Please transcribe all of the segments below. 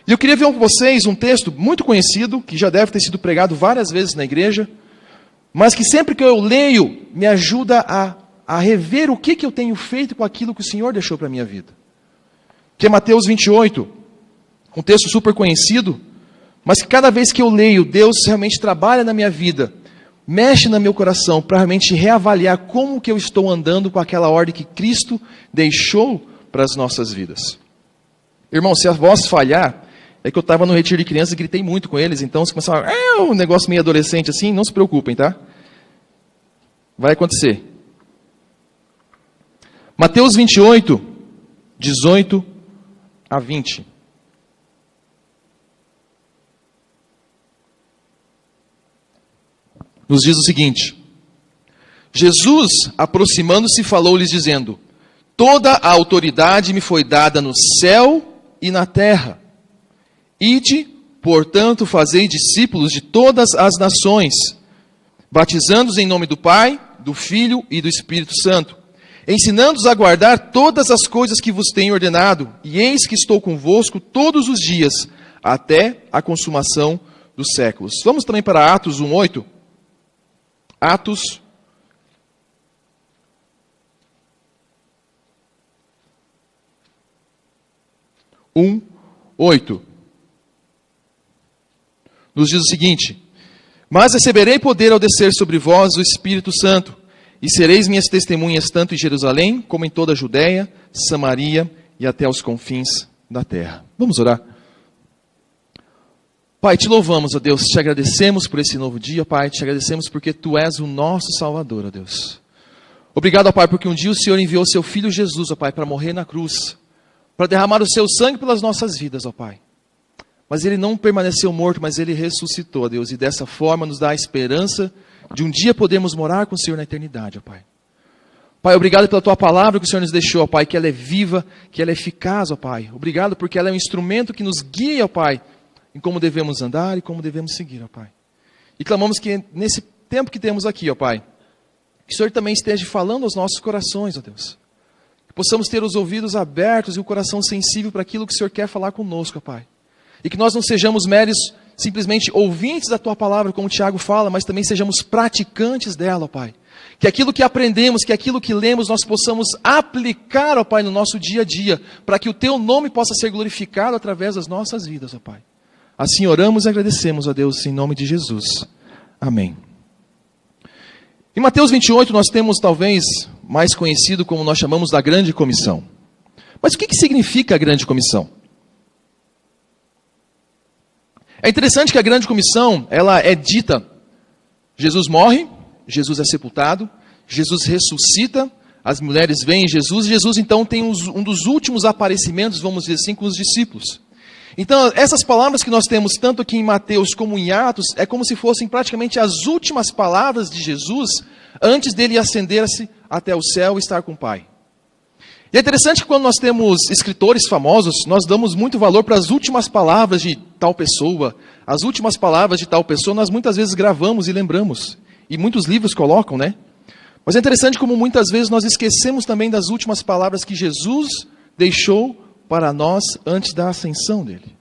E eu queria ver com vocês um texto muito conhecido, que já deve ter sido pregado várias vezes na igreja, mas que sempre que eu leio, me ajuda a rever o que eu tenho feito com aquilo que o Senhor deixou para a minha vida. Que é Mateus 28, um texto super conhecido, mas que cada vez que eu leio, Deus realmente trabalha na minha vida, mexe no meu coração, para realmente reavaliar como que eu estou andando com aquela ordem que Cristo deixou para as nossas vidas. Irmão, se a voz falhar, é que eu estava no retiro de crianças e gritei muito com eles, então se começar um negócio meio adolescente assim, não se preocupem, tá? Vai acontecer. Mateus 28, 18 a 20. Nos diz o seguinte: Jesus, aproximando-se, falou-lhes dizendo: toda a autoridade me foi dada no céu e na terra. Ide, portanto, fazei discípulos de todas as nações, batizando-os em nome do Pai, do Filho e do Espírito Santo, ensinando-os a guardar todas as coisas que vos tenho ordenado, e eis que estou convosco todos os dias, até a consumação dos séculos. Vamos também para Atos 1:8. Atos 1:8. Nos diz o seguinte: mas receberei poder ao descer sobre vós o Espírito Santo, e sereis minhas testemunhas tanto em Jerusalém, como em toda a Judéia, Samaria e até os confins da terra. Vamos orar. Pai, te louvamos, ó Deus, te agradecemos por esse novo dia, Pai, te agradecemos porque Tu és o nosso Salvador, ó Deus. Obrigado, ó Pai, porque um dia o Senhor enviou Seu Filho Jesus, ó Pai, para morrer na cruz, para derramar o Seu sangue pelas nossas vidas, ó Pai. Mas Ele não permaneceu morto, mas Ele ressuscitou, ó Deus, e dessa forma nos dá a esperança de um dia podermos morar com o Senhor na eternidade, ó Pai. Pai, obrigado pela Tua palavra que o Senhor nos deixou, ó Pai, que ela é viva, que ela é eficaz, ó Pai. Obrigado porque ela é um instrumento que nos guia, ó Pai, em como devemos andar e como devemos seguir, ó Pai. E clamamos que nesse tempo que temos aqui, ó Pai, que o Senhor também esteja falando aos nossos corações, ó Deus. Que possamos ter os ouvidos abertos e o coração sensível para aquilo que o Senhor quer falar conosco, ó Pai. E que nós não sejamos meros, simplesmente ouvintes da Tua palavra, como o Tiago fala, mas também sejamos praticantes dela, ó Pai. Que aquilo que aprendemos, que aquilo que lemos, nós possamos aplicar, ó Pai, no nosso dia a dia, para que o Teu nome possa ser glorificado através das nossas vidas, ó Pai. Assim oramos e agradecemos a Deus em nome de Jesus. Amém. Em Mateus 28 nós temos talvez mais conhecido como nós chamamos da Grande Comissão. Mas o que significa a Grande Comissão? É interessante que a Grande Comissão, ela é dita, Jesus morre, Jesus é sepultado, Jesus ressuscita, as mulheres veem Jesus, e Jesus então tem um dos últimos aparecimentos, vamos dizer assim, com os discípulos. Então, essas palavras que nós temos tanto aqui em Mateus como em Atos, é como se fossem praticamente as últimas palavras de Jesus, antes dele ascender-se até o céu e estar com o Pai. E é interessante que quando nós temos escritores famosos, nós damos muito valor para as últimas palavras de tal pessoa. As últimas palavras de tal pessoa nós muitas vezes gravamos e lembramos. E muitos livros colocam, né? Mas é interessante como muitas vezes nós esquecemos também das últimas palavras que Jesus deixou para nós antes da ascensão dele.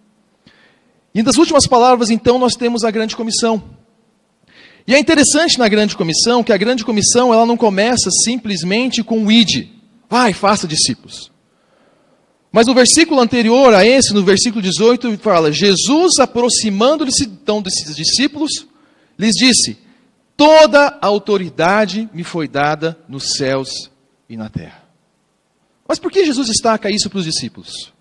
E das últimas palavras, então, nós temos a Grande Comissão. E é interessante na Grande Comissão que a Grande Comissão ela não começa simplesmente com o ide. Vai, faça discípulos. Mas no versículo anterior a esse, no versículo 18, fala: Jesus, aproximando-se então desses discípulos, lhes disse: toda a autoridade me foi dada nos céus e na terra. Mas por que Jesus destaca isso para os discípulos?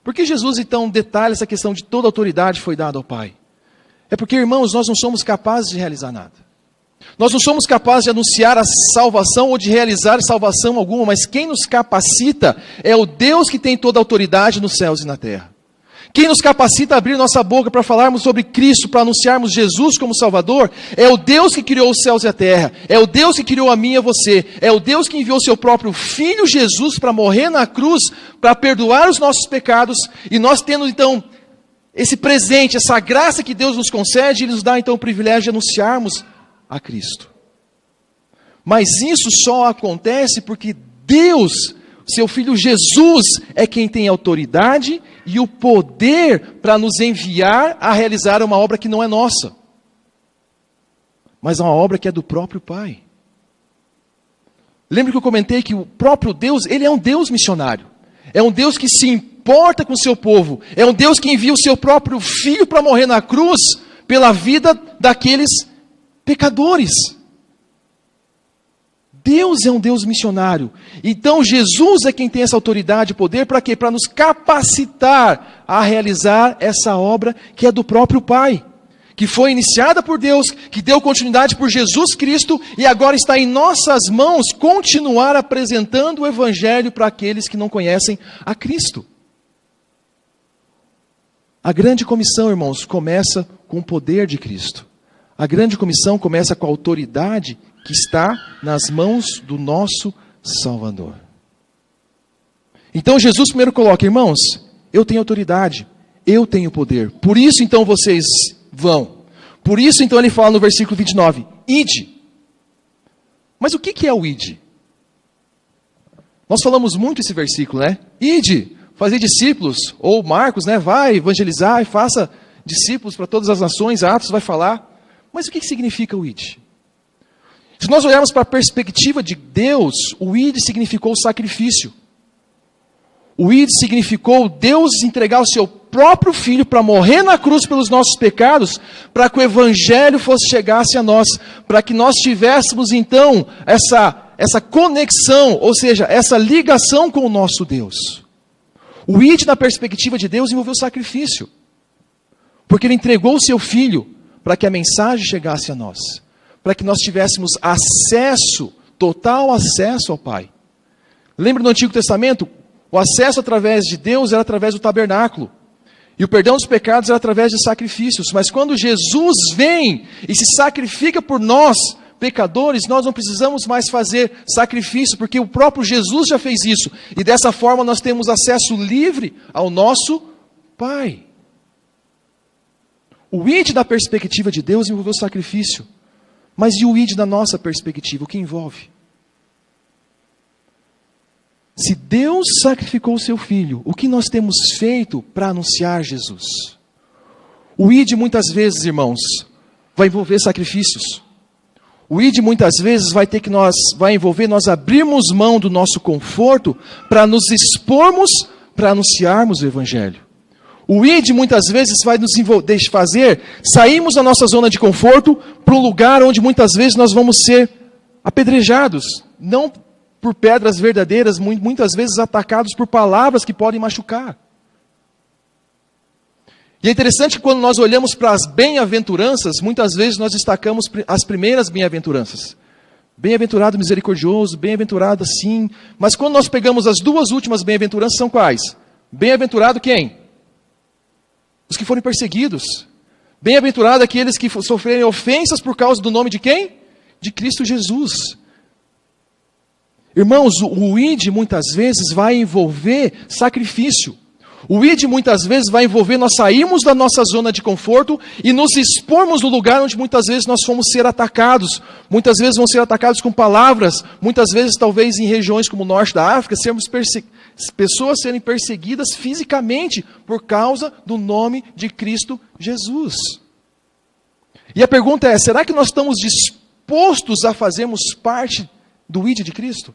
Por que Jesus então detalha essa questão de toda a autoridade foi dada ao Pai? É porque, irmãos, nós não somos capazes de realizar nada. Nós não somos capazes de anunciar a salvação ou de realizar salvação alguma, mas quem nos capacita é o Deus que tem toda a autoridade nos céus e na terra. Quem nos capacita a abrir nossa boca para falarmos sobre Cristo, para anunciarmos Jesus como Salvador, é o Deus que criou os céus e a terra, é o Deus que criou a mim e a você, é o Deus que enviou seu próprio Filho Jesus para morrer na cruz, para perdoar os nossos pecados, e nós tendo então esse presente, essa graça que Deus nos concede, Ele nos dá então o privilégio de anunciarmos a Cristo. Mas isso só acontece porque Deus, seu Filho Jesus é quem tem autoridade e o poder para nos enviar a realizar uma obra que não é nossa, mas uma obra que é do próprio Pai. Lembra que eu comentei que o próprio Deus, Ele é um Deus missionário. É um Deus que se importa com o seu povo. É um Deus que envia o seu próprio Filho para morrer na cruz pela vida daqueles pecadores. Deus é um Deus missionário. Então Jesus é quem tem essa autoridade e poder para quê? Para nos capacitar a realizar essa obra que é do próprio Pai, que foi iniciada por Deus, que deu continuidade por Jesus Cristo e agora está em nossas mãos continuar apresentando o Evangelho para aqueles que não conhecem a Cristo. A grande comissão, irmãos, começa com o poder de Cristo. A grande comissão começa com a autoridade que está nas mãos do nosso Salvador. Então Jesus primeiro coloca, irmãos, eu tenho autoridade, eu tenho poder. Por isso então vocês vão. Por isso então ele fala no versículo 29, ide. Mas o que é o ide? Nós falamos muito esse versículo, né? Ide, fazer discípulos, ou Marcos, né? Vai evangelizar e faça discípulos para todas as nações, Atos vai falar. Mas o que significa o ide? Se nós olharmos para a perspectiva de Deus, o id significou sacrifício. O id significou Deus entregar o seu próprio Filho para morrer na cruz pelos nossos pecados, para que o Evangelho chegasse a nós, para que nós tivéssemos então essa conexão, ou seja, essa ligação com o nosso Deus. O id na perspectiva de Deus envolveu sacrifício, porque Ele entregou o seu Filho para que a mensagem chegasse a nós, para que nós tivéssemos acesso, total acesso ao Pai. Lembra no Antigo Testamento? O acesso através de Deus era através do tabernáculo. E o perdão dos pecados era através de sacrifícios. Mas quando Jesus vem e se sacrifica por nós, pecadores, nós não precisamos mais fazer sacrifício, porque o próprio Jesus já fez isso. E dessa forma nós temos acesso livre ao nosso Pai. O id da perspectiva de Deus envolveu sacrifício. Mas e o id da nossa perspectiva? O que envolve? Se Deus sacrificou o seu Filho, o que nós temos feito para anunciar Jesus? O id muitas vezes, irmãos, vai envolver sacrifícios. O id muitas vezes vai envolver nós abrirmos mão do nosso conforto para nos expormos, para anunciarmos o Evangelho. O id muitas vezes vai nos fazer sairmos da nossa zona de conforto para um lugar onde muitas vezes nós vamos ser apedrejados, não por pedras verdadeiras, muitas vezes atacados por palavras que podem machucar. E é interessante que quando nós olhamos para as bem-aventuranças, muitas vezes nós destacamos as primeiras bem-aventuranças. Bem-aventurado misericordioso, bem-aventurado assim. Mas quando nós pegamos as duas últimas bem-aventuranças, são quais? Bem-aventurado quem? Os que forem perseguidos. Bem-aventurado aqueles que sofrerem ofensas por causa do nome de quem? De Cristo Jesus. Irmãos, o id muitas vezes vai envolver sacrifício. O id muitas vezes vai envolver nós sairmos da nossa zona de conforto e nos expormos no lugar onde muitas vezes nós fomos ser atacados. Muitas vezes vão ser atacados com palavras. Muitas vezes, talvez em regiões como o norte da África, pessoas serem perseguidas fisicamente por causa do nome de Cristo Jesus. E a pergunta é, será que nós estamos dispostos a fazermos parte do id de Cristo?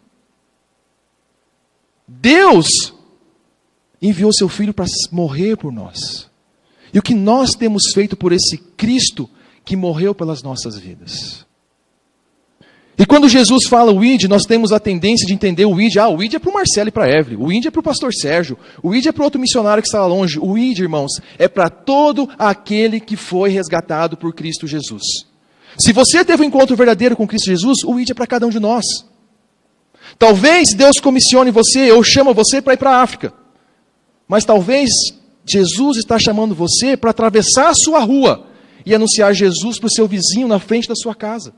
Deus enviou seu Filho para morrer por nós. E o que nós temos feito por esse Cristo que morreu pelas nossas vidas? E quando Jesus fala o id, nós temos a tendência de entender o id. O id é para o Marcelo e para a Evelyn. O id é para o pastor Sérgio. O id é para o outro missionário que está longe. O id, irmãos, é para todo aquele que foi resgatado por Cristo Jesus. Se você teve um encontro verdadeiro com Cristo Jesus, o id é para cada um de nós. Talvez Deus comissione você, ou chama você para ir para a África. Mas talvez Jesus está chamando você para atravessar a sua rua e anunciar Jesus para o seu vizinho na frente da sua casa.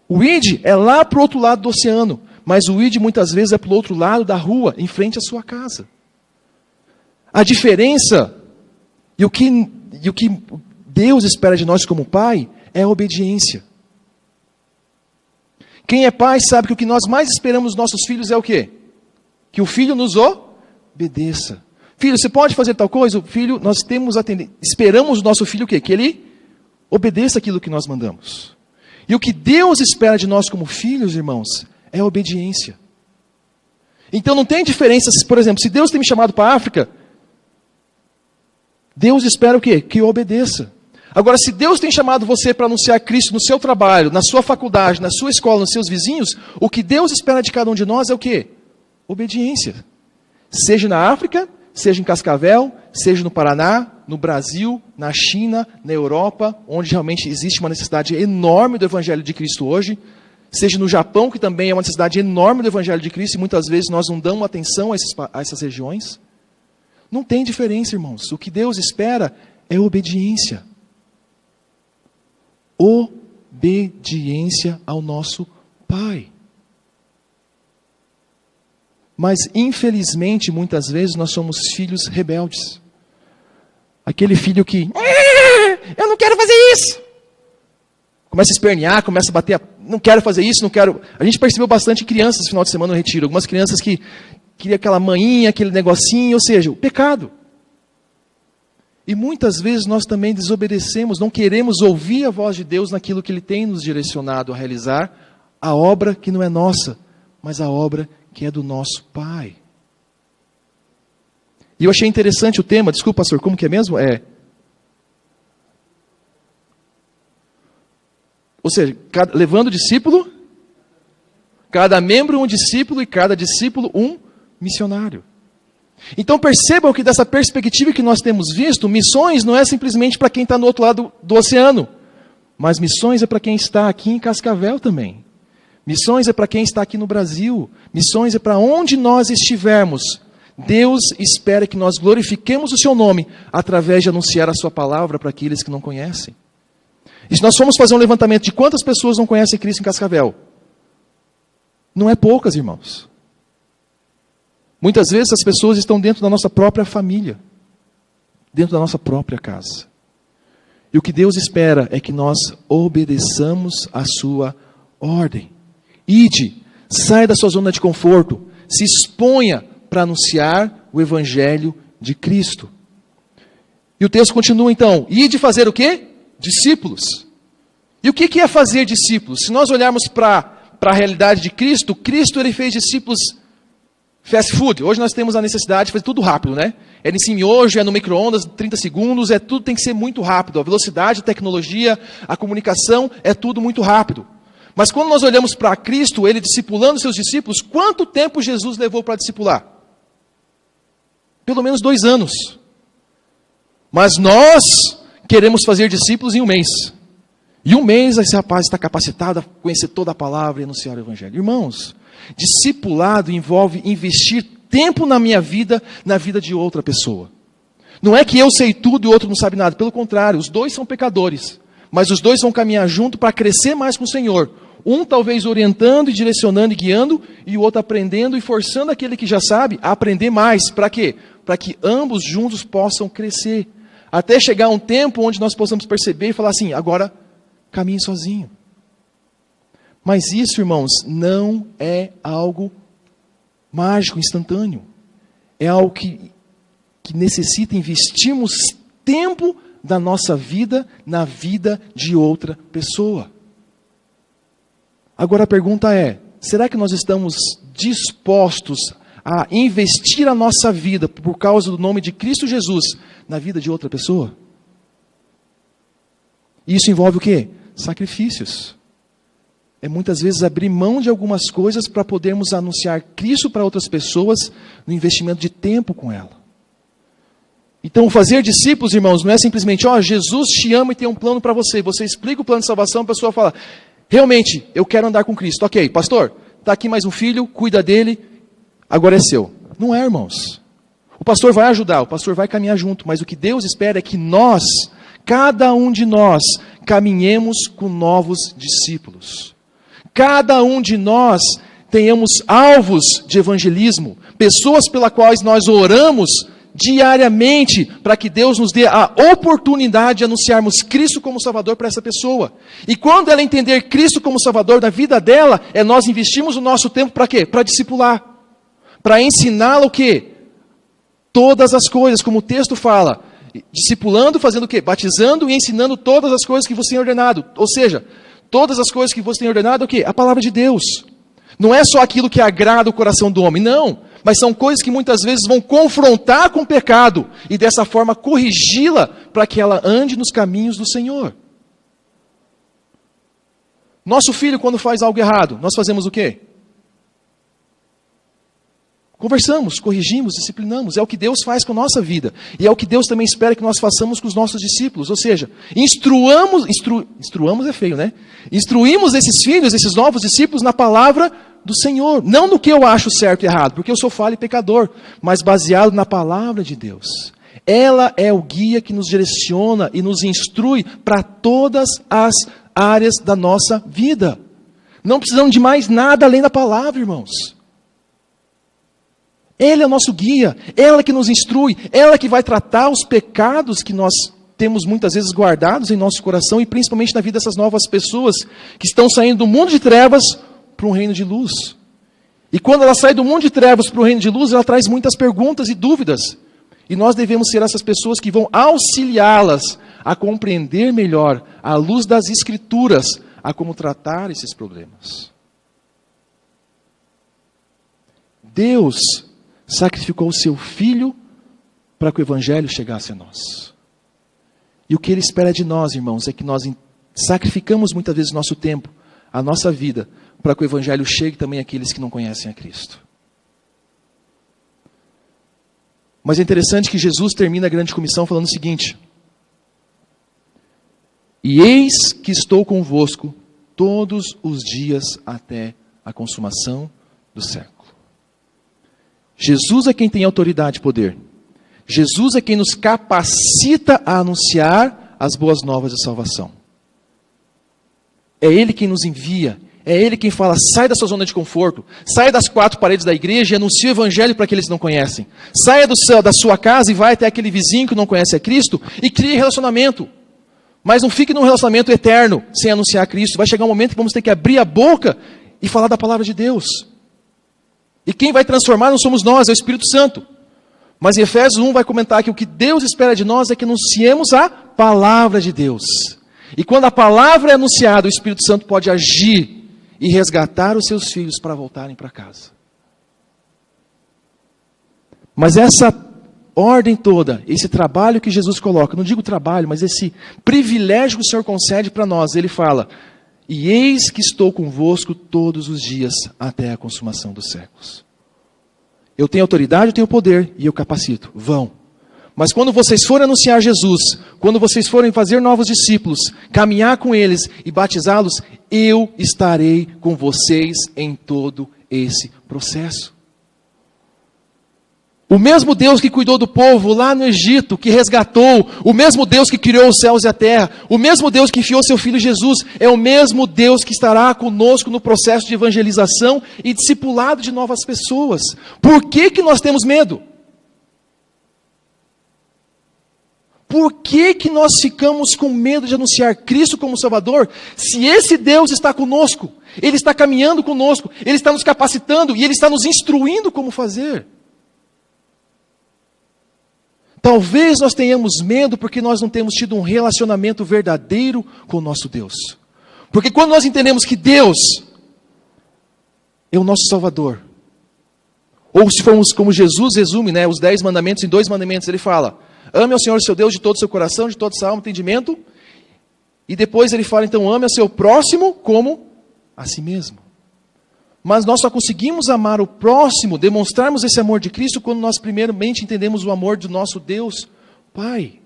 O id é lá para o outro lado do oceano, mas o id muitas vezes é para o outro lado da rua, em frente à sua casa. A diferença e o que Deus espera de nós como Pai é a obediência. Quem é pai sabe que o que nós mais esperamos dos nossos filhos é o quê? Que o filho nos obedeça. Filho, você pode fazer tal coisa? O filho, nós temos esperamos do nosso filho o quê? Que ele obedeça aquilo que nós mandamos. E o que Deus espera de nós como filhos, irmãos, é a obediência. Então não tem diferença, por exemplo, se Deus tem me chamado para a África, Deus espera o quê? Que eu obedeça. Agora, se Deus tem chamado você para anunciar Cristo no seu trabalho, na sua faculdade, na sua escola, nos seus vizinhos, o que Deus espera de cada um de nós é o quê? Obediência. Seja na África, seja em Cascavel, seja no Paraná, no Brasil, na China, na Europa, onde realmente existe uma necessidade enorme do Evangelho de Cristo hoje, seja no Japão, que também é uma necessidade enorme do Evangelho de Cristo, e muitas vezes nós não damos atenção a essas regiões. Não tem diferença, irmãos. O que Deus espera é obediência. Obediência ao nosso Pai. Mas, infelizmente, muitas vezes nós somos filhos rebeldes. Aquele filho que, eu não quero fazer isso. Começa a espernear, começa a bater, não quero fazer isso, não quero. A gente percebeu bastante crianças no final de semana no retiro. Algumas crianças que queriam aquela manhinha, aquele negocinho, ou seja, o pecado. E muitas vezes nós também desobedecemos, não queremos ouvir a voz de Deus naquilo que Ele tem nos direcionado a realizar, a obra que não é nossa, mas a obra que é do nosso Pai. E eu achei interessante o tema, desculpa pastor, como que é mesmo? Ou seja, levando discípulo, cada membro um discípulo e cada discípulo um missionário. Então percebam que dessa perspectiva que nós temos visto, missões não é simplesmente para quem está no outro lado do oceano, mas missões é para quem está aqui em Cascavel também. Missões é para quem está aqui no Brasil. Missões é para onde nós estivermos. Deus espera que nós glorifiquemos o seu nome através de anunciar a sua palavra para aqueles que não conhecem. E se nós formos fazer um levantamento de quantas pessoas não conhecem Cristo em Cascavel, não é poucas, irmãos. Muitas vezes as pessoas estão dentro da nossa própria família, dentro da nossa própria casa. E o que Deus espera é que nós obedeçamos a sua ordem. Ide, saia da sua zona de conforto, se exponha para anunciar o Evangelho de Cristo. E o texto continua então, ide fazer o quê? Discípulos. E o que é fazer discípulos? Se nós olharmos para a realidade de Cristo, Cristo ele fez discípulos fast food. Hoje nós temos a necessidade de fazer tudo rápido, né? É nesse miojo, é no micro-ondas, 30 segundos, tudo tem que ser muito rápido. A velocidade, a tecnologia, a comunicação, é tudo muito rápido. Mas quando nós olhamos para Cristo, ele discipulando seus discípulos, quanto tempo Jesus levou para discipular? Pelo menos 2 anos. Mas nós queremos fazer discípulos em 1 mês. E 1 mês esse rapaz está capacitado a conhecer toda a palavra e anunciar o Evangelho. Irmãos, discipulado envolve investir tempo na minha vida, na vida de outra pessoa. Não é que eu sei tudo e o outro não sabe nada. Pelo contrário, os dois são pecadores. Mas os dois vão caminhar junto para crescer mais com o Senhor. Um talvez orientando e direcionando e guiando, e o outro aprendendo e forçando aquele que já sabe a aprender mais. Para quê? Para que ambos juntos possam crescer. Até chegar um tempo onde nós possamos perceber e falar assim, agora caminhe sozinho. Mas isso, irmãos, não é algo mágico, instantâneo. É algo que necessita investirmos tempo da nossa vida na vida de outra pessoa. Agora a pergunta é, será que nós estamos dispostos a investir a nossa vida por causa do nome de Cristo Jesus na vida de outra pessoa? Isso envolve o quê? Sacrifícios. É muitas vezes abrir mão de algumas coisas para podermos anunciar Cristo para outras pessoas no investimento de tempo com ela. Então, fazer discípulos, irmãos, não é simplesmente, Jesus te ama e tem um plano para você. Você explica o plano de salvação, a pessoa fala, realmente, eu quero andar com Cristo. Ok, pastor, está aqui mais um filho, cuida dele, agora é seu. Não é, irmãos. O pastor vai ajudar, o pastor vai caminhar junto, mas o que Deus espera é que nós, cada um de nós, caminhemos com novos discípulos. Cada um de nós tenhamos alvos de evangelismo, pessoas pelas quais nós oramos, diariamente para que Deus nos dê a oportunidade de anunciarmos Cristo como Salvador para essa pessoa. E quando ela entender Cristo como Salvador da vida dela, nós investimos o nosso tempo para quê? Para discipular. Para ensiná-la o quê? Todas as coisas, como o texto fala. Discipulando, fazendo o quê? Batizando e ensinando todas as coisas que você tem ordenado. Ou seja, todas as coisas que você tem ordenado é o quê? A palavra de Deus. Não é só aquilo que agrada o coração do homem, não. Mas são coisas que muitas vezes vão confrontar com o pecado e dessa forma corrigi-la para que ela ande nos caminhos do Senhor. Nosso filho, quando faz algo errado, nós fazemos o quê? Conversamos, corrigimos, disciplinamos. É o que Deus faz com a nossa vida. E é o que Deus também espera que nós façamos com os nossos discípulos. Ou seja, instruamos é feio, né? Instruímos esses filhos, esses novos discípulos na palavra do Senhor. Não no que eu acho certo e errado, porque eu sou falho e pecador, mas baseado na palavra de Deus. Ela é o guia que nos direciona e nos instrui para todas as áreas da nossa vida. Não precisamos de mais nada além da palavra, irmãos. Ele é o nosso guia, ela que nos instrui, ela que vai tratar os pecados que nós temos muitas vezes guardados em nosso coração e principalmente na vida dessas novas pessoas que estão saindo do mundo de trevas para um reino de luz. E quando ela sai do mundo de trevas para o reino de luz, ela traz muitas perguntas e dúvidas. E nós devemos ser essas pessoas que vão auxiliá-las a compreender melhor, à luz das Escrituras, a como tratar esses problemas. Deus sacrificou o seu Filho para que o Evangelho chegasse a nós. E o que Ele espera de nós, irmãos, é que nós sacrificamos muitas vezes nosso tempo, a nossa vida, para que o Evangelho chegue também àqueles que não conhecem a Cristo. Mas é interessante que Jesus termina a grande comissão falando o seguinte: e eis que estou convosco todos os dias até a consumação do século. Jesus é quem tem autoridade e poder. Jesus é quem nos capacita a anunciar as boas novas de salvação. É Ele quem nos envia. É Ele quem fala, sai da sua zona de conforto. Saia das 4 paredes da igreja e anuncie o Evangelho para aqueles que não conhecem. Saia da sua casa e vai até aquele vizinho que não conhece a Cristo e crie relacionamento. Mas não fique num relacionamento eterno sem anunciar a Cristo. Vai chegar um momento que vamos ter que abrir a boca e falar da palavra de Deus. E quem vai transformar não somos nós, é o Espírito Santo. Mas em Efésios 1 vai comentar que o que Deus espera de nós é que anunciemos a palavra de Deus. E quando a palavra é anunciada, o Espírito Santo pode agir e resgatar os seus filhos para voltarem para casa. Mas essa ordem toda, esse trabalho que Jesus coloca, não digo trabalho, mas esse privilégio que o Senhor concede para nós, Ele fala: e eis que estou convosco todos os dias até a consumação dos séculos. Eu tenho autoridade, eu tenho poder e eu capacito. Vão. Mas quando vocês forem anunciar Jesus, quando vocês forem fazer novos discípulos, caminhar com eles e batizá-los, eu estarei com vocês em todo esse processo. O mesmo Deus que cuidou do povo lá no Egito, que resgatou, o mesmo Deus que criou os céus e a terra, o mesmo Deus que enviou seu Filho Jesus, é o mesmo Deus que estará conosco no processo de evangelização e discipulado de novas pessoas. Por que nós temos medo? Por que nós ficamos com medo de anunciar Cristo como Salvador, se esse Deus está conosco, Ele está caminhando conosco, Ele está nos capacitando e Ele está nos instruindo como fazer? Talvez nós tenhamos medo porque nós não temos tido um relacionamento verdadeiro com o nosso Deus. Porque quando nós entendemos que Deus é o nosso Salvador, ou se formos como Jesus resume, os 10 mandamentos em 2 mandamentos, Ele fala: ame ao Senhor seu Deus de todo o seu coração, de toda a sua alma, entendimento. E depois Ele fala, então, ame ao seu próximo como a si mesmo. Mas nós só conseguimos amar o próximo, demonstrarmos esse amor de Cristo, quando nós primeiramente entendemos o amor do nosso Deus Pai.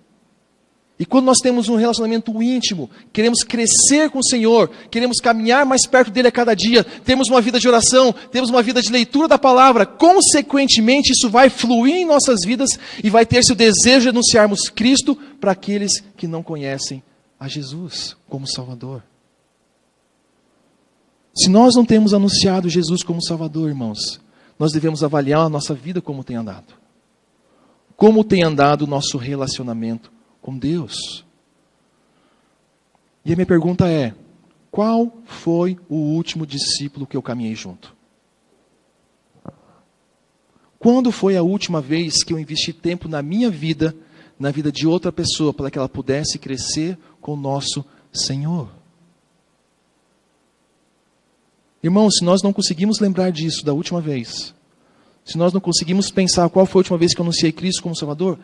E quando nós temos um relacionamento íntimo, queremos crescer com o Senhor, queremos caminhar mais perto dEle a cada dia, temos uma vida de oração, temos uma vida de leitura da palavra, consequentemente isso vai fluir em nossas vidas e vai ter-se o desejo de anunciarmos Cristo para aqueles que não conhecem a Jesus como Salvador. Se nós não temos anunciado Jesus como Salvador, irmãos, nós devemos avaliar a nossa vida como tem andado. Como tem andado o nosso relacionamento com Deus? E a minha pergunta é: qual foi o último discípulo que eu caminhei junto? Quando foi a última vez que eu investi tempo na minha vida, na vida de outra pessoa, para que ela pudesse crescer com o nosso Senhor? Irmãos, se nós não conseguimos lembrar disso da última vez, se nós não conseguimos pensar qual foi a última vez que eu anunciei Cristo como Salvador,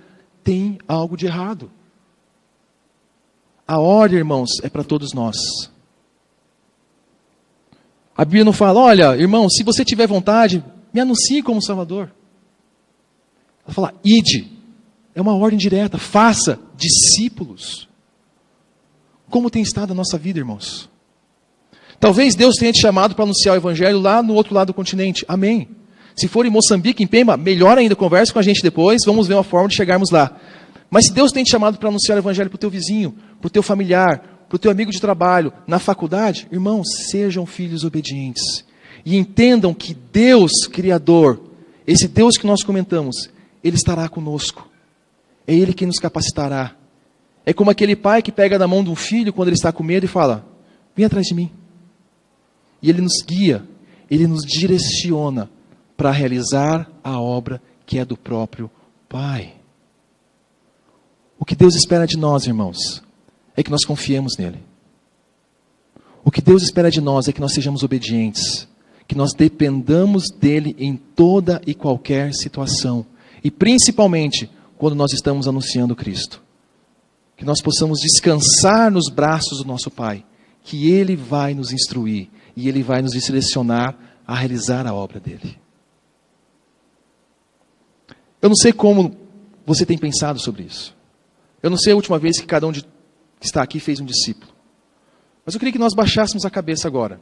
tem algo de errado. A ordem, irmãos, é para todos nós. A Bíblia não fala: olha, irmão, se você tiver vontade, me anuncie como Salvador. Ela fala: ide. É uma ordem direta. Faça discípulos. Como tem estado a nossa vida, irmãos? Talvez Deus tenha te chamado para anunciar o Evangelho lá no outro lado do continente. Amém. Se for em Moçambique, em Pemba, melhor ainda, converse com a gente depois, vamos ver uma forma de chegarmos lá. Mas se Deus tem te chamado para anunciar o Evangelho para o teu vizinho, para o teu familiar, para o teu amigo de trabalho, na faculdade, irmãos, sejam filhos obedientes. E entendam que Deus, Criador, esse Deus que nós comentamos, Ele estará conosco. É Ele quem nos capacitará. É como aquele pai que pega na mão de um filho quando ele está com medo e fala: vem atrás de mim. E Ele nos guia, Ele nos direciona para realizar a obra que é do próprio Pai. O que Deus espera de nós, irmãos, é que nós confiemos nele. O que Deus espera de nós é que nós sejamos obedientes, que nós dependamos dele em toda e qualquer situação, e principalmente quando nós estamos anunciando Cristo. Que nós possamos descansar nos braços do nosso Pai, que Ele vai nos instruir e Ele vai nos direcionar a realizar a obra dele. Eu não sei como você tem pensado sobre isso. Eu não sei a última vez que cada um que está aqui fez um discípulo. Mas eu queria que nós baixássemos a cabeça agora,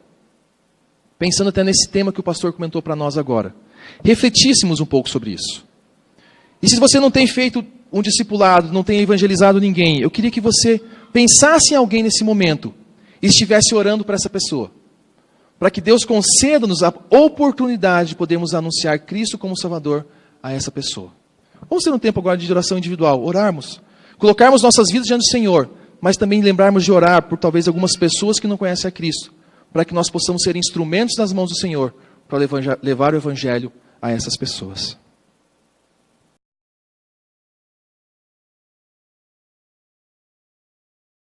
pensando até nesse tema que o pastor comentou para nós agora. Refletíssemos um pouco sobre isso. E se você não tem feito um discipulado, não tem evangelizado ninguém, eu queria que você pensasse em alguém nesse momento e estivesse orando para essa pessoa. Para que Deus conceda-nos a oportunidade de podermos anunciar Cristo como Salvador a essa pessoa. Vamos ter um tempo agora de oração individual, orarmos, colocarmos nossas vidas diante do Senhor, mas também lembrarmos de orar por talvez algumas pessoas que não conhecem a Cristo, para que nós possamos ser instrumentos nas mãos do Senhor, para levar o Evangelho a essas pessoas.